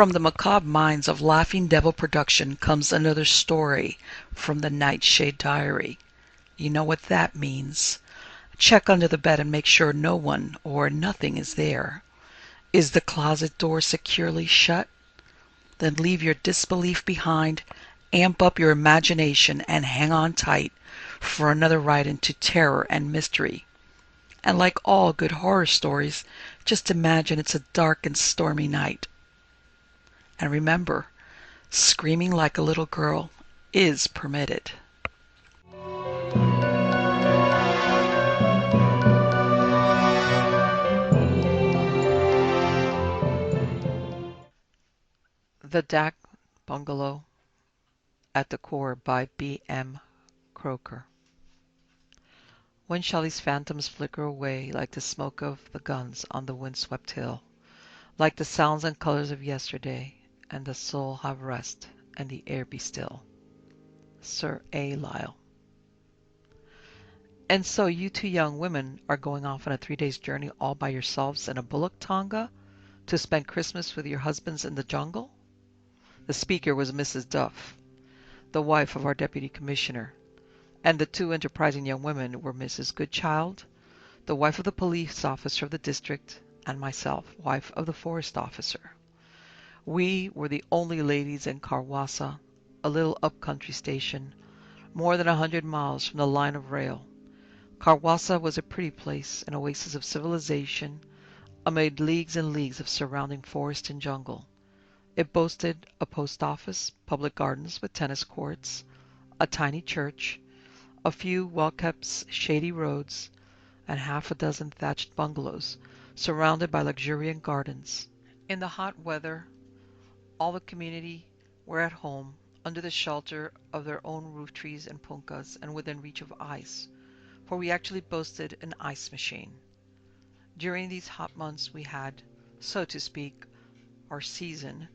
From the macabre minds of Laughing Devil Production comes another story from the Nightshade Diary. You know what that means. Check under the bed and make sure no one or nothing is there. Is the closet door securely shut? Then leave your disbelief behind, amp up your imagination, and hang on tight for another ride into terror and mystery. And like all good horror stories, just imagine it's a dark and stormy night. And remember, screaming like a little girl is permitted. The Dak Bungalow at Dakor by B.M. Croker. When shall these phantoms flicker away like the smoke of the guns on the wind-swept hill, like the sounds and colors of yesterday, and the soul have rest and the air be still? Sir A. Lyle. And so you two young women are going off on a 3 days journey all by yourselves in a bullock tonga to spend Christmas with your husbands in the jungle? The speaker was Mrs. Duff, the wife of our deputy commissioner, and the two enterprising young women were Mrs. Goodchild, the wife of the police officer of the district, and myself, wife of the forest officer. We were the only ladies in Karwasa, a little up-country station, more than 100 miles from the line of rail. Karwasa was a pretty place, an oasis of civilization, amid leagues and leagues of surrounding forest and jungle. It boasted a post office, public gardens with tennis courts, a tiny church, a few well-kept shady roads, and half a dozen thatched bungalows surrounded by luxuriant gardens. In the hot weather, all the community were at home under the shelter of their own roof trees and punkas and within reach of ice, for we actually boasted an ice machine. During these hot months we had, so to speak, our season.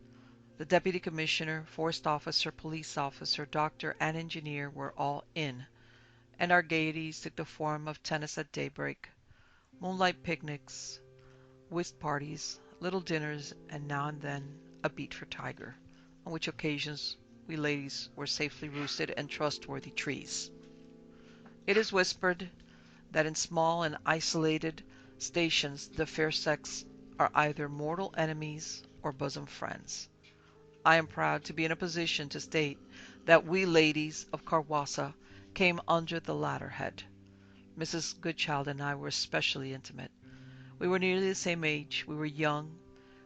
The deputy commissioner, forest officer, police officer, doctor, and engineer were all in, and our gaieties took the form of tennis at daybreak, moonlight picnics, whist parties, little dinners, and now and then a beat for tiger, on which occasions we ladies were safely roosted in trustworthy trees. It is whispered that in small and isolated stations the fair sex are either mortal enemies or bosom friends. I am proud to be in a position to state that we ladies of Karwasa came under the latter head. Mrs. Goodchild and I were especially intimate. We were nearly the same age, we were young,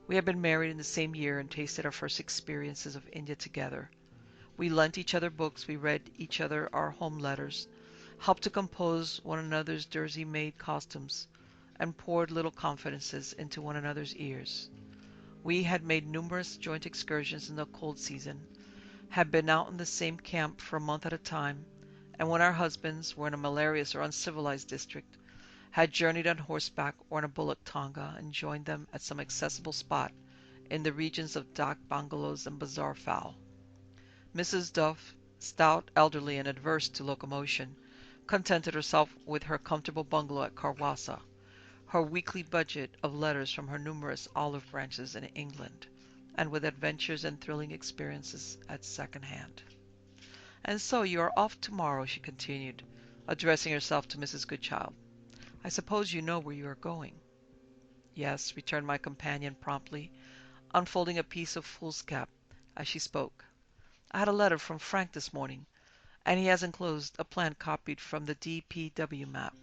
we had been married in the same year and tasted our first experiences of India together. We lent each other books, we read each other our home letters, helped to compose one another's Jersey-made costumes, and poured little confidences into one another's ears. We had made numerous joint excursions in the cold season, had been out in the same camp for a month at a time, and when our husbands were in a malarious or uncivilized district, had journeyed on horseback or in a bullock tonga and joined them at some accessible spot in the regions of dak bungalows and bazaar fowl. Mrs. Duff, stout, elderly, and adverse to locomotion, contented herself with her comfortable bungalow at Karwasa, her weekly budget of letters from her numerous olive branches in England, and with adventures and thrilling experiences at second hand. "And so you are off tomorrow," she continued, addressing herself to Mrs. Goodchild. "I suppose you know where you are going." "Yes," returned my companion promptly, unfolding a piece of foolscap as she spoke. "I had a letter from Frank this morning, and he has enclosed a plan copied from the D.P.W. map.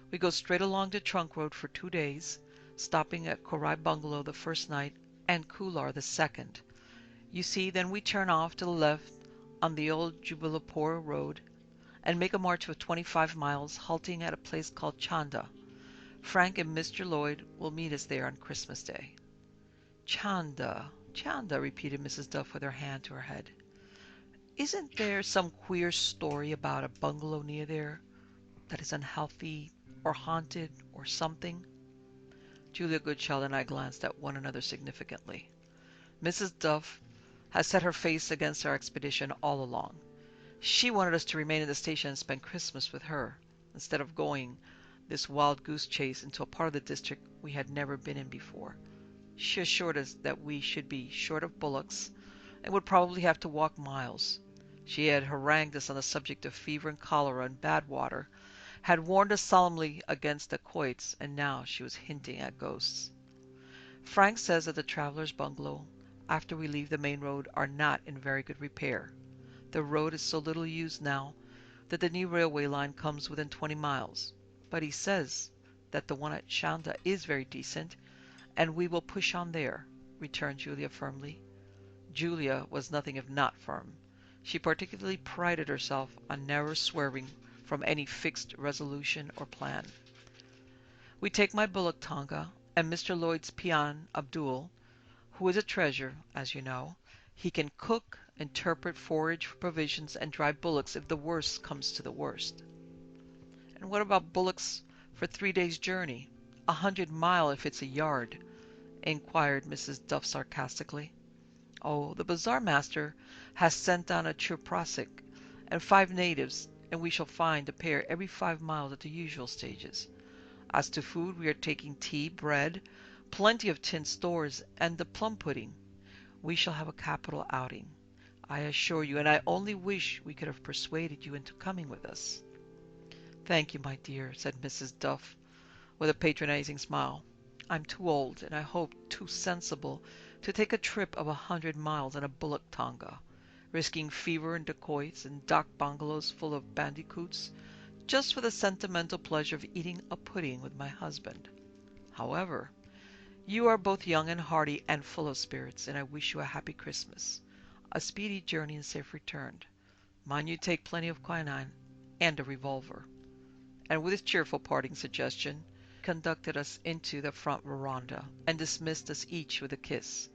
We go straight along the trunk road for 2 days, stopping at Korai Bungalow the first night and Kular the second. You see, then we turn off to the left on the old Jubilapur road and make a march of 25 miles, halting at a place called Chanda. Frank and Mr. Lloyd will meet us there on Christmas Day." "Chanda, Chanda," repeated Mrs. Duff with her hand to her head. "Isn't there some queer story about a bungalow near there that is unhealthy or haunted or something?" Julia Goodchild and I glanced at one another significantly. Mrs. Duff had set her face against our expedition all along. She wanted us to remain in the station and spend Christmas with her, instead of going this wild goose chase into a part of the district we had never been in before. She assured us that we should be short of bullocks and would probably have to walk miles. She had harangued us on the subject of fever and cholera and bad water, had warned us solemnly against dacoits, and now she was hinting at ghosts. Frank says that the travelers' bungalow, after we leave the main road, are not in very good repair. The road is so little used now that the new railway line comes within 20 miles. But he says that the one at Shanda is very decent, and we will push on there, returned Julia firmly. Julia was nothing if not firm. She particularly prided herself on never swerving from any fixed resolution or plan. We take my bullock tonga and Mr. Lloyd's peon Abdul, who is a treasure, as you know. He can cook, interpret, forage for provisions, and drive bullocks if the worst comes to the worst. And what about bullocks for 3 days' journey? 100 mile if it's a yard, inquired Mrs. Duff sarcastically. Oh, the bazaar master has sent down a chuprasik and 5 natives, and we shall find a pair every 5 miles at the usual stages. As to food, we are taking tea, bread, plenty of tin stores, and the plum pudding. We shall have a capital outing, I assure you, and I only wish we could have persuaded you into coming with us. Thank you, my dear, said Mrs. Duff, with a patronizing smile. I'm too old, and I hope too sensible, to take a trip of 100 miles in a bullock tonga, risking fever and dacoits and dock bungalows full of bandicoots, just for the sentimental pleasure of eating a pudding with my husband. However, you are both young and hearty and full of spirits, and I wish you a happy Christmas, a speedy journey and safe return. Mind you take plenty of quinine and a revolver. And with his cheerful parting suggestion, conducted us into the front veranda and dismissed us each with a kiss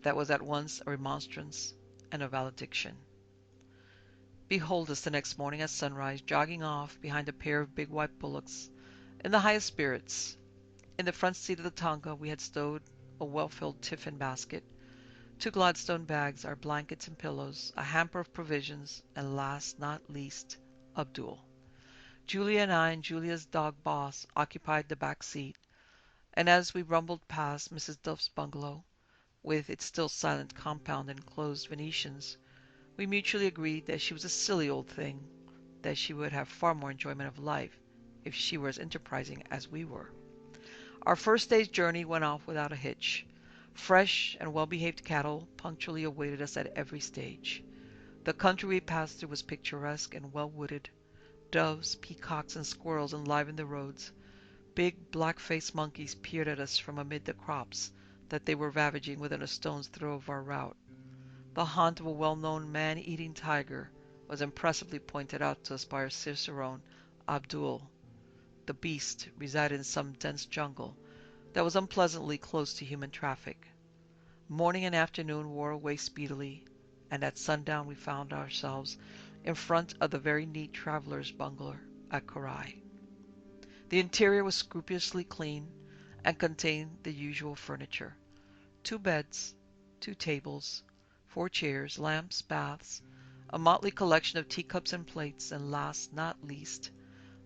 that was at once a remonstrance and a valediction. Behold us the next morning at sunrise, jogging off behind a pair of big white bullocks, in the highest spirits. In the front seat of the tonga we had stowed a well-filled tiffin basket, 2 Gladstone bags, our blankets and pillows, a hamper of provisions, and last not least, Abdul. Julia and I and Julia's dog Boss occupied the back seat, and as we rumbled past Mrs. Duff's bungalow, with its still silent compound and closed Venetians, we mutually agreed that she was a silly old thing, that she would have far more enjoyment of life if she were as enterprising as we were. Our first day's journey went off without a hitch. Fresh and well-behaved cattle punctually awaited us at every stage. The country we passed through was picturesque and well-wooded. Doves, peacocks, and squirrels enlivened the roads. Big black-faced monkeys peered at us from amid the crops that they were ravaging within a stone's throw of our route. The haunt of a well-known man-eating tiger was impressively pointed out to us by our cicerone, Abdul. The beast resided in some dense jungle that was unpleasantly close to human traffic. Morning and afternoon wore away speedily, and at sundown we found ourselves in front of the very neat traveler's bungalow at Korai. The interior was scrupulously clean and contained the usual furniture: 2 beds, 2 tables, 4 chairs, lamps, baths, a motley collection of teacups and plates, and last not least,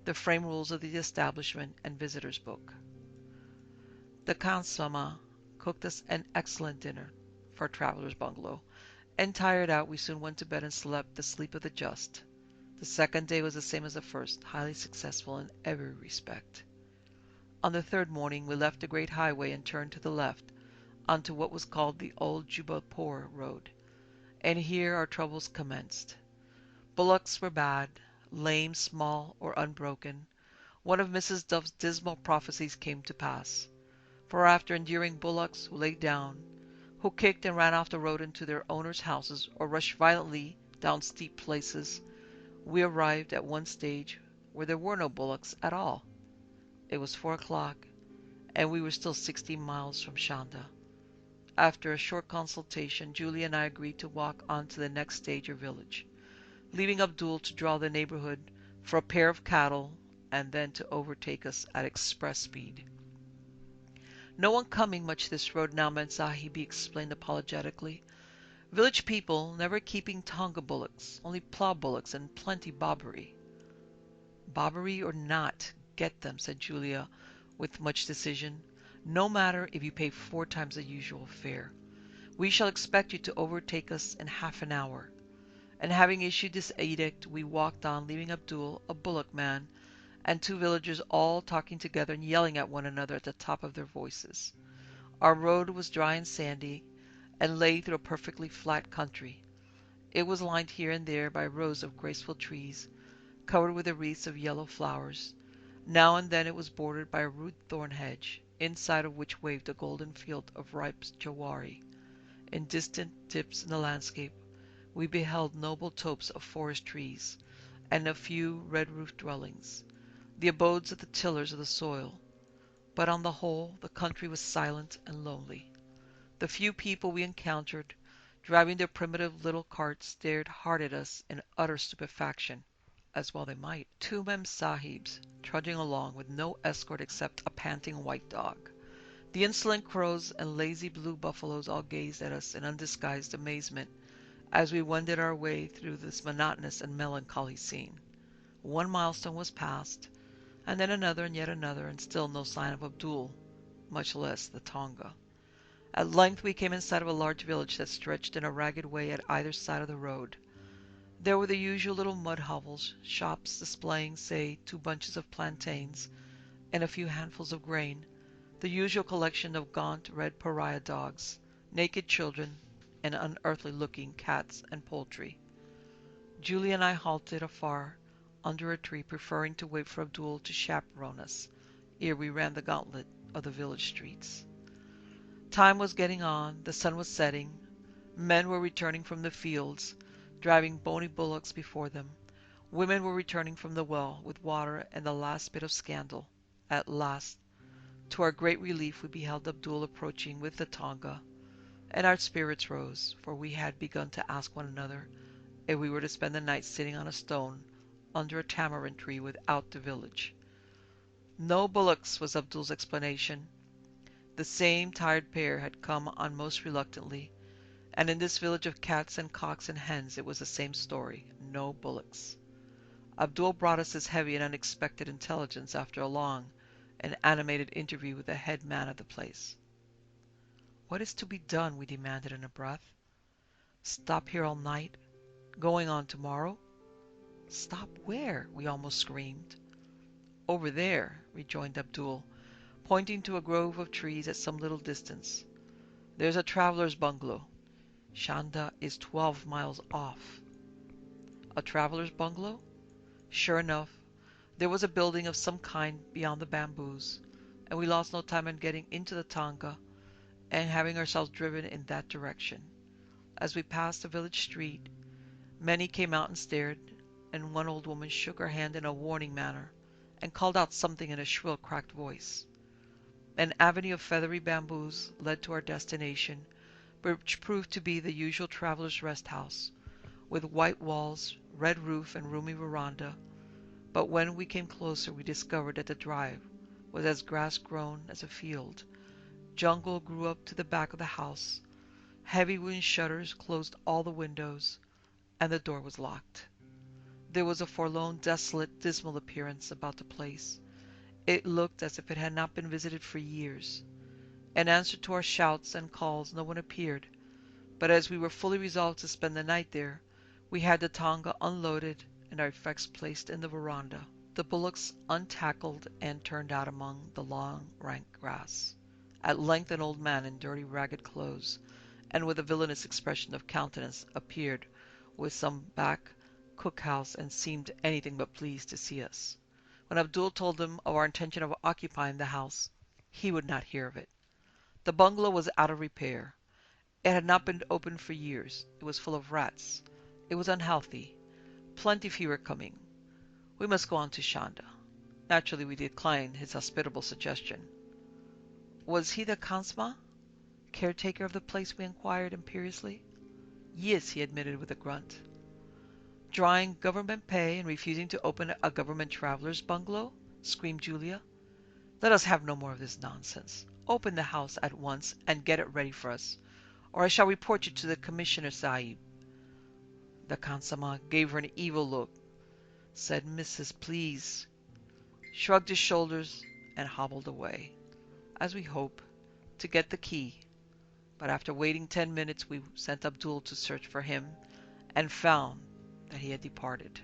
the frame rules of the establishment and visitor's book. The Khansama cooked us an excellent dinner for a traveler's bungalow, and tired out, we soon went to bed and slept the sleep of the just. The second day was the same as the first, highly successful in every respect. On the 3rd morning we left the great highway and turned to the left onto what was called the old Jubbulpore road, and here our troubles commenced. Bullocks were bad, lame, small, or unbroken. One of Mrs. Duff's dismal prophecies came to pass, for after enduring bullocks who lay down, who kicked and ran off the road into their owners' houses or rushed violently down steep places, we arrived at one stage where there were no bullocks at all. It was 4 o'clock, and we were still 16 miles from Shanda. After a short consultation, Julia and I agreed to walk on to the next stage or village, leaving Abdul to draw the neighborhood for a pair of cattle and then to overtake us at express speed. No one coming much this road now, Mensahibi explained apologetically. Village people never keeping tonga bullocks, only plough bullocks and plenty bobbery. Bobbery or not, get them, said Julia with much decision. No matter if you pay 4 times the usual fare. We shall expect you to overtake us in half an hour. And having issued this edict, we walked on, leaving Abdul, a bullock man, and 2 villagers all talking together and yelling at one another at the top of their voices. Our road was dry and sandy, and lay through a perfectly flat country. It was lined here and there by rows of graceful trees, covered with wreaths of yellow flowers. Now and then it was bordered by a rude thorn hedge, inside of which waved a golden field of ripe jawari. In distant dips in the landscape, we beheld noble topes of forest trees, and a few red-roofed dwellings, the abodes of the tillers of the soil. But on the whole, the country was silent and lonely. The few people we encountered, driving their primitive little carts, stared hard at us in utter stupefaction, as well they might. 2 mem sahibs trudging along with no escort except a panting white dog. The insolent crows and lazy blue buffaloes all gazed at us in undisguised amazement as we wended our way through this monotonous and melancholy scene. 1 milestone was passed, and then another and yet another, and still no sign of Abdul, much less the Tonga. At length we came in sight of a large village that stretched in a ragged way at either side of the road. There were the usual little mud hovels, shops displaying, say, 2 bunches of plantains and a few handfuls of grain, the usual collection of gaunt red pariah dogs, naked children, and unearthly-looking cats and poultry. Julie and I halted afar under a tree, preferring to wait for Abdul to chaperone us ere we ran the gauntlet of the village streets. Time was getting on, the sun was setting, men were returning from the fields, driving bony bullocks before them. Women were returning from the well with water and the last bit of scandal. At last, to our great relief, we beheld Abdul approaching with the Tonga, and our spirits rose, for we had begun to ask one another if we were to spend the night sitting on a stone under a tamarind tree without the village. No bullocks, was Abdul's explanation. The same tired pair had come on most reluctantly, and in this village of cats and cocks and hens it was the same story, no bullocks. Abdul brought us this heavy and unexpected intelligence after a long and animated interview with the head man of the place. "What is to be done?" we demanded in a breath. "Stop here all night? Going on tomorrow?" "Stop where?" we almost screamed. "Over there," rejoined Abdul, pointing to a grove of trees at some little distance. "There's a traveler's bungalow. Chanda is 12 miles off." A traveler's bungalow? Sure enough, there was a building of some kind beyond the bamboos, and we lost no time in getting into the Tonga and having ourselves driven in that direction. As we passed the village street, many came out and stared, and one old woman shook her hand in a warning manner and called out something in a shrill, cracked voice. An avenue of feathery bamboos led to our destination, which proved to be the usual traveler's rest house, with white walls, red roof, and roomy veranda. But when we came closer, we discovered that the drive was as grass-grown as a field. Jungle grew up to the back of the house. Heavy wooden shutters closed all the windows, and the door was locked. There was a forlorn, desolate, dismal appearance about the place. It looked as if it had not been visited for years. In answer to our shouts and calls, no one appeared, but as we were fully resolved to spend the night there, we had the Tonga unloaded and our effects placed in the veranda, the bullocks untackled and turned out among the long, rank grass. At length an old man in dirty, ragged clothes, and with a villainous expression of countenance, appeared with some back cook-house and seemed anything but pleased to see us. When Abdul told him of our intention of occupying the house, he would not hear of it. The bungalow was out of repair. It had not been opened for years. It was full of rats. It was unhealthy. Plenty fewer coming. We must go on to Chanda. Naturally, we declined his hospitable suggestion. Was he the Kansma, caretaker of the place? We inquired imperiously. Yes, he admitted with a grunt. Drawing government pay and refusing to open a government traveler's bungalow? Screamed Julia. Let us have no more of this nonsense. Open the house at once and get it ready for us, or I shall report you to the Commissioner Sahib. The Khansama gave her an evil look, said Mrs. Please, shrugged his shoulders, and hobbled away. as we hoped, to get the key, but after waiting 10 minutes we sent Abdul to search for him and found that he had departed.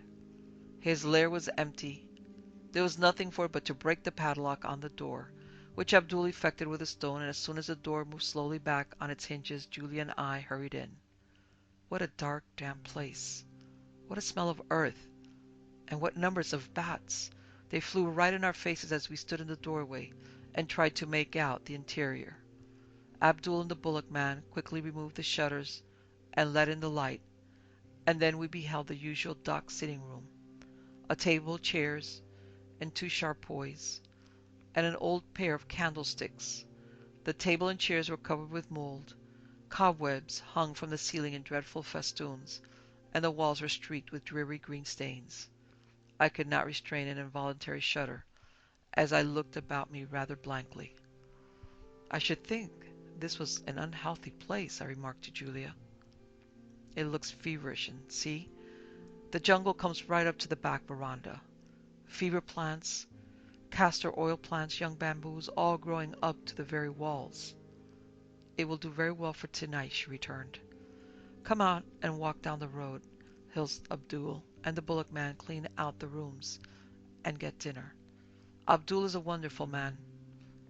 His lair was empty. There was nothing for it but to break the padlock on the door, which Abdul effected with a stone, and as soon as the door moved slowly back on its hinges, Julia and I hurried in. What a dark, damp place! What a smell of earth! And what numbers of bats! They flew right in our faces as we stood in the doorway and tried to make out the interior. Abdul and the bullock man quickly removed the shutters and let in the light, and then we beheld the usual dock sitting room, a table, chairs, and 2 charpoys, and an old pair of candlesticks. The table and chairs were covered with mold. Cobwebs hung from the ceiling in dreadful festoons, and the walls were streaked with dreary green stains. I could not restrain an involuntary shudder as I looked about me rather blankly. I should think this was an unhealthy place, I remarked to Julia. It looks feverish, and see, the jungle comes right up to the back veranda. Fever plants, castor oil plants, young bamboos, all growing up to the very walls. It will do very well for tonight, she returned. Come out and walk down the road, Hills Abdul, and the bullock man clean out the rooms and get dinner. Abdul is a wonderful man,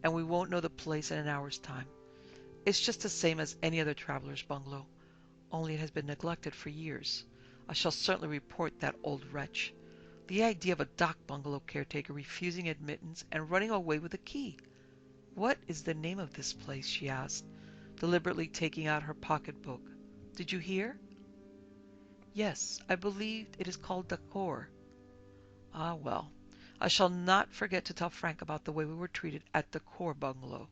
and we won't know the place in an hour's time. It's just the same as any other traveler's bungalow, only it has been neglected for years. I shall certainly report that old wretch. The idea of a dock bungalow caretaker refusing admittance and running away with the key. What is the name of this place? She asked, deliberately taking out her pocketbook. Did you hear? Yes, I believe it is called Dakor. Ah, well, I shall not forget to tell Frank about the way we were treated at Dakor bungalow.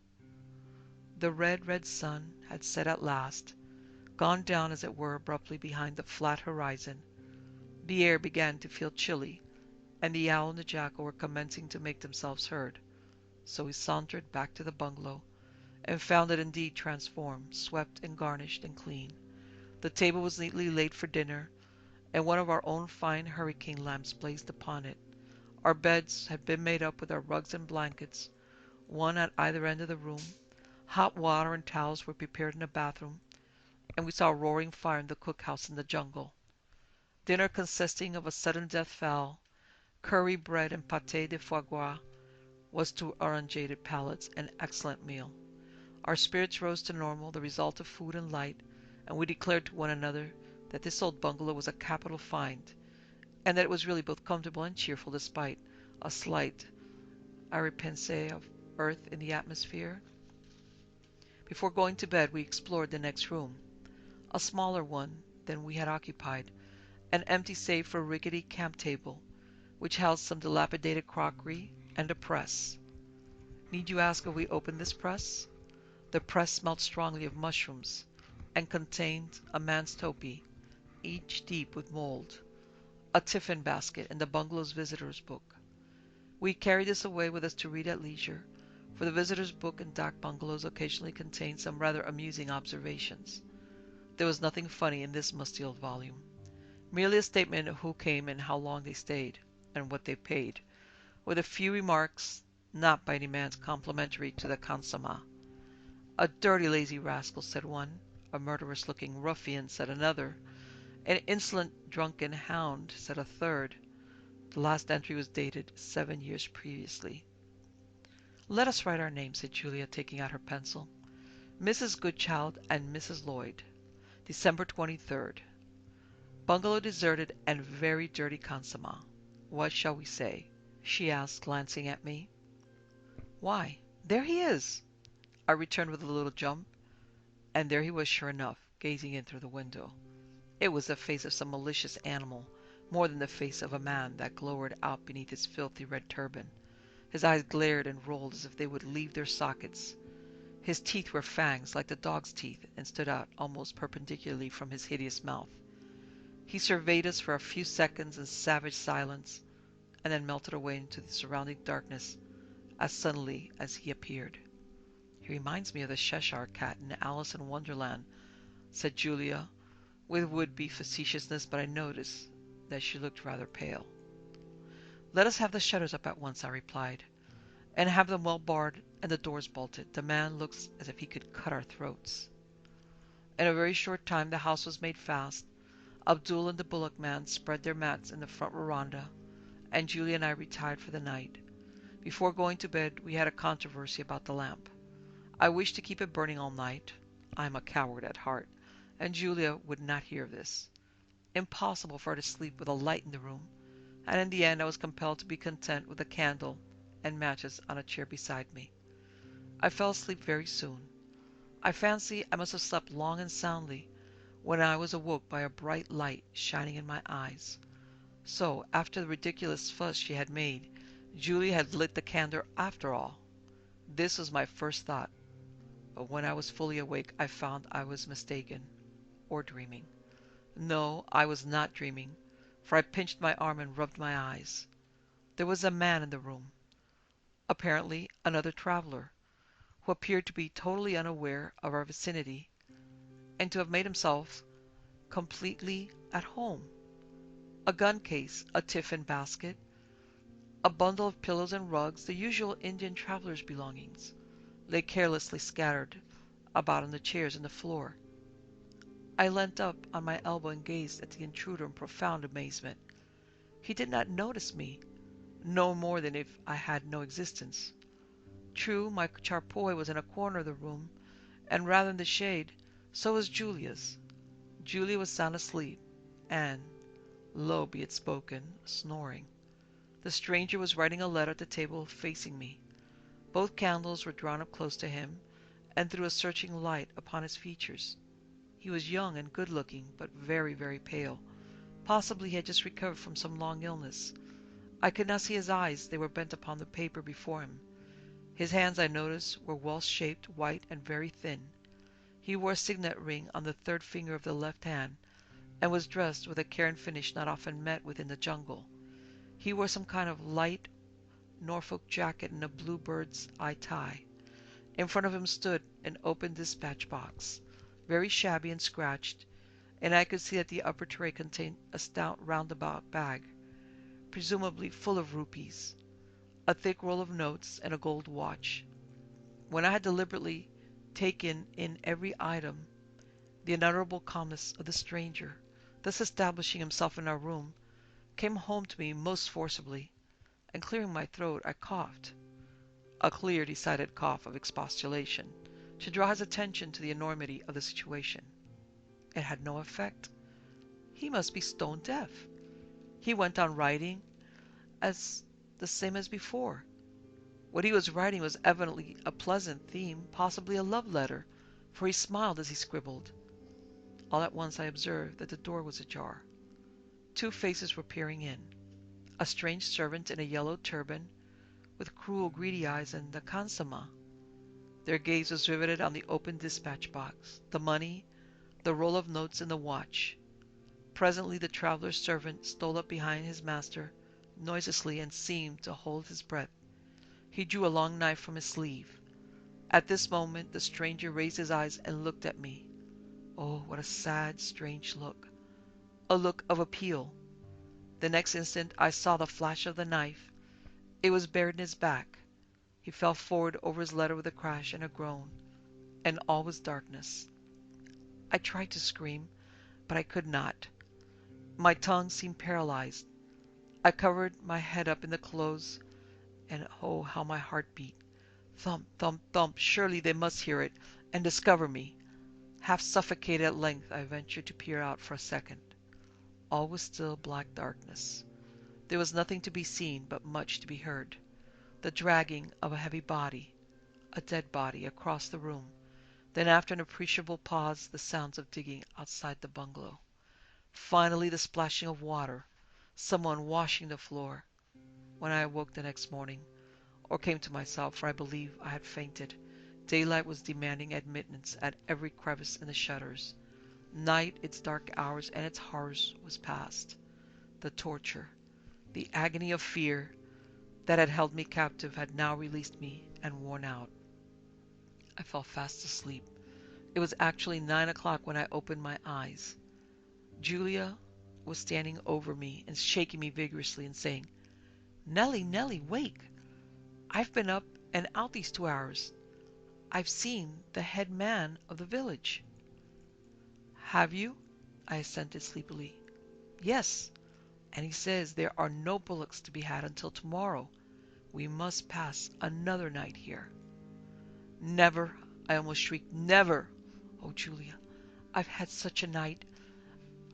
The red sun had set at last, gone down as it were abruptly behind the flat horizon. The air began to feel chilly, and the owl and the jackal were commencing to make themselves heard. So we sauntered back to the bungalow, and found it indeed transformed, swept and garnished and clean. The table was neatly laid for dinner, and one of our own fine hurricane lamps blazed upon it. Our beds had been made up with our rugs and blankets, one at either end of the room. Hot water and towels were prepared in the bathroom, and we saw a roaring fire in the cookhouse in the jungle. Dinner, consisting of a sudden death fowl, curry bread, and pâté de foie gras, was to our unjaded palates an excellent meal. Our spirits rose to normal, the result of food and light, and we declared to one another that this old bungalow was a capital find, and that it was really both comfortable and cheerful despite a slight arrière-pensée of earth in the atmosphere. Before going to bed, we explored the next room, a smaller one than we had occupied, and empty save for a rickety camp table, which held some dilapidated crockery and a press. Need you ask if we opened this press? The press smelt strongly of mushrooms, and contained a man's topee, each deep with mold, a tiffin basket, and the bungalow's visitor's book. We carried this away with us to read at leisure, for the visitor's book in dock bungalows occasionally contained some rather amusing observations. There was nothing funny in this musty old volume, merely a statement of who came and how long they stayed, and what they paid, with a few remarks not by any means complimentary to the consommé. A dirty, lazy rascal, said one. A murderous-looking ruffian, said another. An insolent, drunken hound, said a third. The last entry was dated 7 years previously. Let us write our names, said Julia, taking out her pencil. Mrs. Goodchild and Mrs. Lloyd. December 23rd. Bungalow deserted and very dirty consommé. What shall we say? She asked, glancing at me. Why, there he is! I returned with a little jump, and there he was sure enough, gazing in through the window. It was the face of some malicious animal, more than the face of a man, that glowered out beneath his filthy red turban. His eyes glared and rolled as if they would leave their sockets. His teeth were fangs like the dog's teeth, and stood out almost perpendicularly from his hideous mouth. He surveyed us for a few seconds in savage silence, and then melted away into the surrounding darkness as suddenly as he appeared. He reminds me of the Cheshire cat in Alice in Wonderland, said Julia, with would-be facetiousness, but I noticed that she looked rather pale. Let us have the shutters up at once, I replied, and have them well barred and the doors bolted. The man looks as if he could cut our throats. In a very short time the house was made fast. Abdul and the bullock man spread their mats in the front veranda, and Julia and I retired for the night. Before going to bed, we had a controversy about the lamp. I wished to keep it burning all night. I am a coward at heart, and Julia would not hear of this. Impossible for her to sleep with a light in the room, and in the end I was compelled to be content with a candle and matches on a chair beside me. I fell asleep very soon. I fancy I must have slept long and soundly when I was awoke by a bright light shining in my eyes. So, after the ridiculous fuss she had made, Julia had lit the candle after all. This was my first thought, but when I was fully awake I found I was mistaken, or dreaming. No, I was not dreaming, for I pinched my arm and rubbed my eyes. There was a man in the room, apparently another traveler, who appeared to be totally unaware of our vicinity, and to have made himself completely at home. A gun case, a tiffin basket, a bundle of pillows and rugs, the usual Indian traveler's belongings, lay carelessly scattered about on the chairs and the floor. I leant up on my elbow and gazed at the intruder in profound amazement. He did not notice me, no more than if I had no existence. True, my charpoy was in a corner of the room, and rather in the shade, so was Julia's. Julia was sound asleep, and, low be it spoken, snoring. The stranger was writing a letter at the table facing me. Both candles were drawn up close to him, and threw a searching light upon his features. He was young and good-looking, but very, very pale. Possibly he had just recovered from some long illness. I could not see his eyes, they were bent upon the paper before him. His hands, I noticed, were well-shaped, white, and very thin. He wore a signet ring on the third finger of the left hand, and was dressed with a care and finish not often met with in the jungle. He wore some kind of light Norfolk jacket and a blue bird's eye tie. In front of him stood an open dispatch box, very shabby and scratched, and I could see that the upper tray contained a stout roundabout bag, presumably full of rupees, a thick roll of notes, and a gold watch. When I had deliberately taken in every item, the unutterable calmness of the stranger, thus establishing himself in our room, came home to me most forcibly, and clearing my throat, I coughed. A clear, decided cough of expostulation, to draw his attention to the enormity of the situation. It had no effect. He must be stone deaf. He went on writing as the same as before. What he was writing was evidently a pleasant theme, possibly a love letter, for he smiled as he scribbled. All at once I observed that the door was ajar. Two faces were peering in. A strange servant in a yellow turban, with cruel, greedy eyes, and the khansama. Their gaze was riveted on the open dispatch box, the money, the roll of notes, and the watch. Presently the traveler's servant stole up behind his master noiselessly and seemed to hold his breath. He drew a long knife from his sleeve. At this moment the stranger raised his eyes and looked at me. Oh, what a sad, strange look! A look of appeal. The next instant I saw the flash of the knife. It was buried in his back. He fell forward over his letter with a crash and a groan, and all was darkness. I tried to scream, but I could not. My tongue seemed paralyzed. I covered my head up in the clothes, and oh, how my heart beat. Thump, thump, thump. Surely they must hear it and discover me. Half suffocated at length, I ventured to peer out for a second. All was still black darkness. There was nothing to be seen, but much to be heard. The dragging of a heavy body, a dead body, across the room. Then, after an appreciable pause, the sounds of digging outside the bungalow. Finally, the splashing of water, someone washing the floor. When I awoke the next morning, or came to myself, for I believe I had fainted, daylight was demanding admittance at every crevice in the shutters. Night, its dark hours and its horrors, was past. The torture, the agony of fear that had held me captive had now released me and worn out. I fell fast asleep. It was actually 9 o'clock when I opened my eyes. Julia was standing over me and shaking me vigorously and saying, "Nellie, Nellie, wake! I've been up And out these 2 hours, I've seen the head man of the village. Have you? I assented sleepily. Yes, and he says there are no bullocks to be had until tomorrow. We must pass another night here. Never, I almost shrieked, never! Oh, Julia, I've had such a night.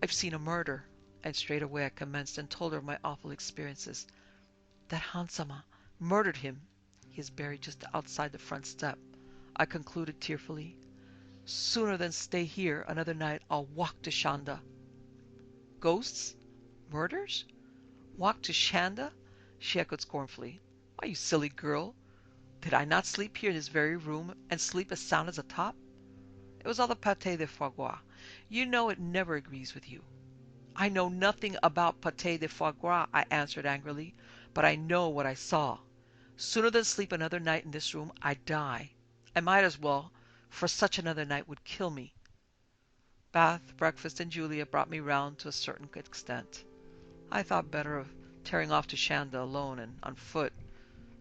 I've seen a murder. And straightway I commenced and told her of my awful experiences. That Hansama murdered him. He is buried just outside the front step. I concluded tearfully. Sooner than stay here another night, I'll walk to Shanda. Ghosts? Murders? Walk to Shanda? She echoed scornfully. Why, you silly girl, did I not sleep here in this very room, and sleep as sound as a top? It was all the pâté de foie gras. You know it never agrees with you. I know nothing about pâté de foie gras, I answered angrily, but I know what I saw. Sooner than sleep another night in this room, I'd die. I might as well, for such another night would kill me. Bath, breakfast, and Julia brought me round to a certain extent. I thought better of tearing off to Shanda alone and on foot,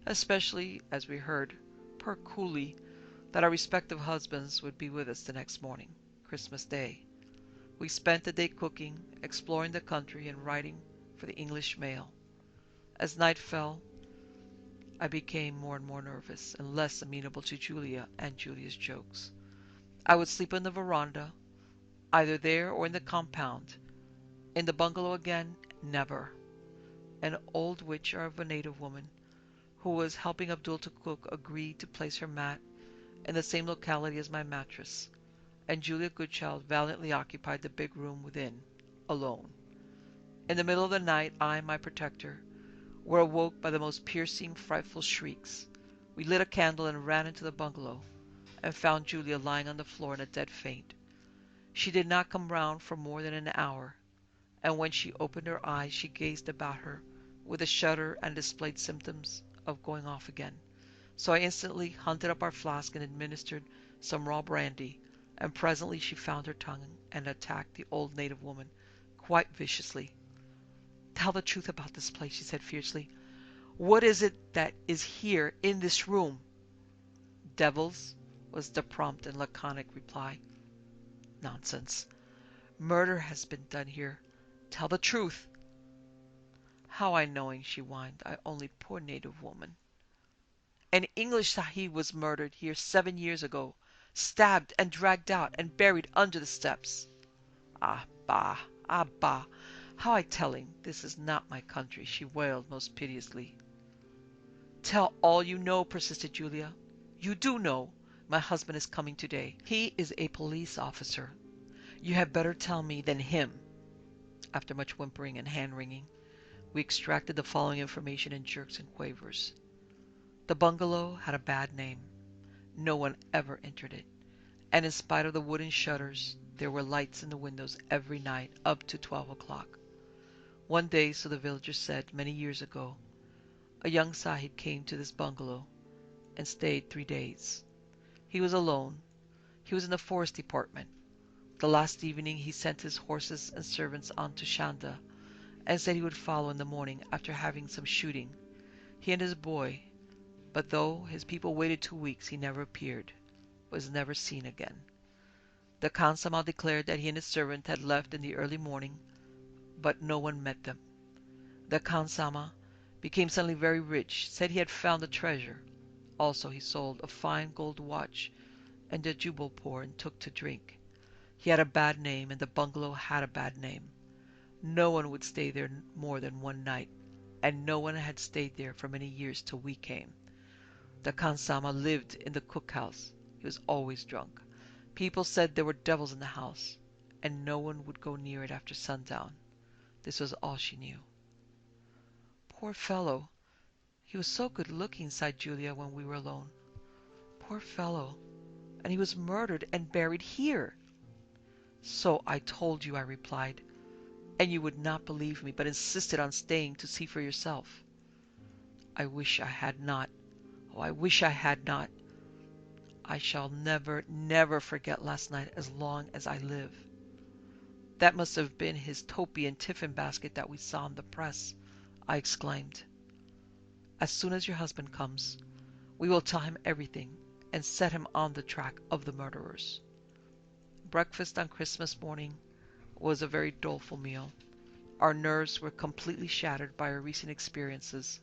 especially as we heard, per coolie, that our respective husbands would be with us the next morning, Christmas Day. We spent the day cooking, exploring the country, and writing for the English mail. As night fell, I became more and more nervous and less amenable to Julia and Julia's jokes. I would sleep in the veranda, either there or in the compound. In the bungalow again, never. An old witch of a native woman, who was helping Abdul to cook, agreed to place her mat in the same locality as my mattress, and Julia Goodchild valiantly occupied the big room within, alone. In the middle of the night, I and my protector were awoke by the most piercing, frightful shrieks. We lit a candle and ran into the bungalow, and found Julia lying on the floor in a dead faint. She did not come round for more than an hour, and when she opened her eyes she gazed about her with a shudder and displayed symptoms of going off again. So I instantly hunted up our flask and administered some raw brandy, and presently she found her tongue and attacked the old native woman quite viciously. Tell the truth about this place, she said fiercely. What is it that is here in this room? Devils, was the prompt and laconic reply. Nonsense. Murder has been done here. Tell the truth. How I knowing, she whined. I only poor native woman. An English Sahib was murdered here 7 years ago, stabbed and dragged out and buried under the steps. Ah, bah! Ah, bah! How I tell him this is not my country, she wailed most piteously. Tell all you know, persisted Julia. You do know. My husband is coming today. He is a police officer. You had better tell me than him. After much whimpering and hand-wringing, we extracted the following information in jerks and quavers. The bungalow had a bad name. No one ever entered it, and in spite of the wooden shutters, there were lights in the windows every night up to 12 o'clock. One day, so the villagers said, many years ago, a young Sahib came to this bungalow and stayed 3 days. He was alone. He was in the forest department. The last evening he sent his horses and servants on to Shanda and said he would follow in the morning after having some shooting, he and his boy, but though his people waited 2 weeks, he never appeared, was never seen again. The Khansamah declared that he and his servant had left in the early morning, but no one met them. The Khansamah became suddenly very rich, said he had found a treasure. Also he sold a fine gold watch and a jubalpur and took to drink. He had a bad name, and the bungalow had a bad name. No one would stay there more than 1 night, and no one had stayed there for many years till we came. The Khansamah lived in the cookhouse. He was always drunk. People said there were devils in the house, and no one would go near it after sundown. This was all she knew. Poor fellow! He was so good-looking, sighed Julia when we were alone. Poor fellow! And he was murdered and buried here! So I told you, I replied, and you would not believe me, but insisted on staying to see for yourself. I wish I had not. Oh, I wish I had not. I shall never, never forget last night as long as I live. That must have been his topi and tiffin basket that we saw in the press, I exclaimed. As soon as your husband comes, We will tell him everything and set him on the track of the murderers. Breakfast on Christmas morning was a very doleful meal. Our nerves were completely shattered by our recent experiences,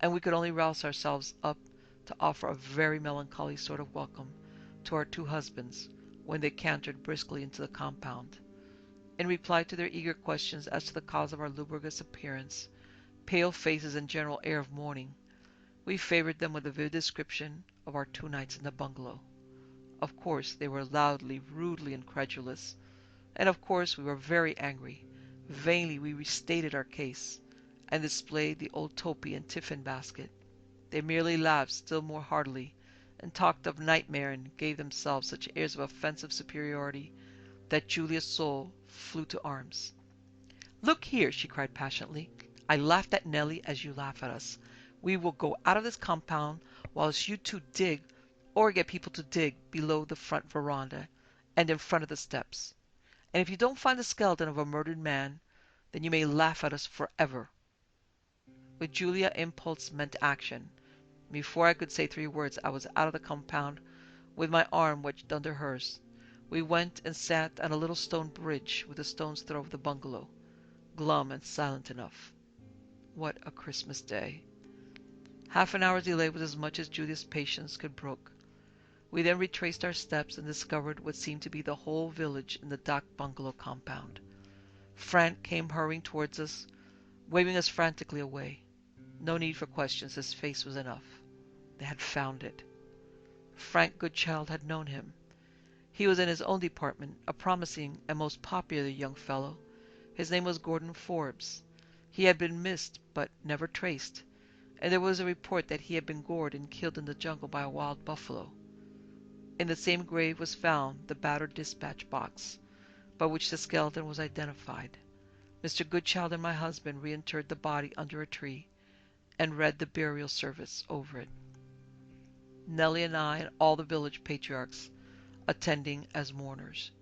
and we could only rouse ourselves up to offer a very melancholy sort of welcome to our two husbands when they cantered briskly into the compound. In reply to their eager questions as to the cause of our lugubrious appearance, pale faces, and general air of mourning, we favored them with a vivid description of our 2 nights in the bungalow. Of course they were loudly, rudely incredulous, and of course we were very angry. Vainly we restated our case, and displayed the old topi and tiffin basket. They merely laughed still more heartily, and talked of nightmare, and gave themselves such airs of offensive superiority that Julia's soul flew to arms. "Look here!" she cried passionately. "I laughed at Nellie as you laugh at us. We will go out of this compound whilst you two dig, or get people to dig, below the front veranda and in front of the steps. And if you don't find the skeleton of a murdered man, then you may laugh at us forever." With Julia, impulse meant action. Before I could say 3 words, I was out of the compound with my arm wedged under hers. We went and sat on a little stone bridge with a stone's throw of the bungalow, glum and silent enough. What a Christmas day! Half an hour's delay was as much as Julia's patience could brook. We then retraced our steps and discovered what seemed to be the whole village in the Dak bungalow compound. Frank came hurrying towards us, waving us frantically away. No need for questions, his face was enough. They had found it. Frank Goodchild had known him. He was in his own department, a promising and most popular young fellow. His name was Gordon Forbes. He had been missed, but never traced, and there was a report that he had been gored and killed in the jungle by a wild buffalo. In the same grave was found the battered dispatch box, by which the skeleton was identified. Mr. Goodchild and my husband reinterred the body under a tree, and read the burial service over it. Nellie and I and all the village patriarchs attending as mourners.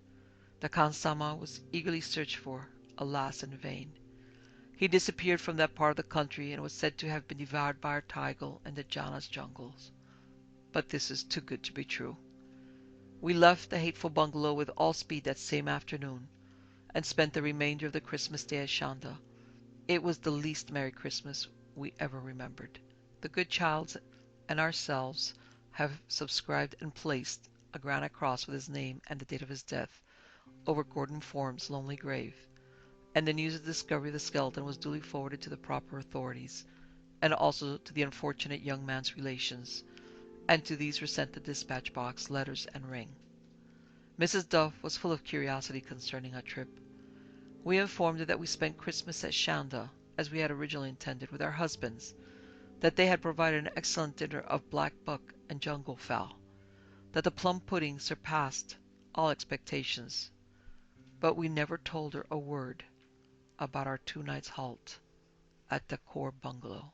The Khansama was eagerly searched for, alas, in vain. He disappeared from that part of the country and was said to have been devoured by our tiger in the Janas jungles. But this is too good to be true. We left the hateful bungalow with all speed that same afternoon, and spent the remainder of the Christmas day at Shanda. It was the least merry Christmas we ever remembered. The Goodchilds and ourselves have subscribed and placed a granite cross with his name and the date of his death over Gordon Forbes' lonely grave, and the news of the discovery of the skeleton was duly forwarded to the proper authorities, and also to the unfortunate young man's relations, and to these were sent the dispatch box, letters, and ring. Mrs. Duff was full of curiosity concerning our trip. We informed her that we spent Christmas at Shanda, as we had originally intended, with our husbands, that they had provided an excellent dinner of black buck and jungle fowl, that the plum pudding surpassed all expectations, but we never told her a word about our 2 nights' halt at Dakor Bungalow.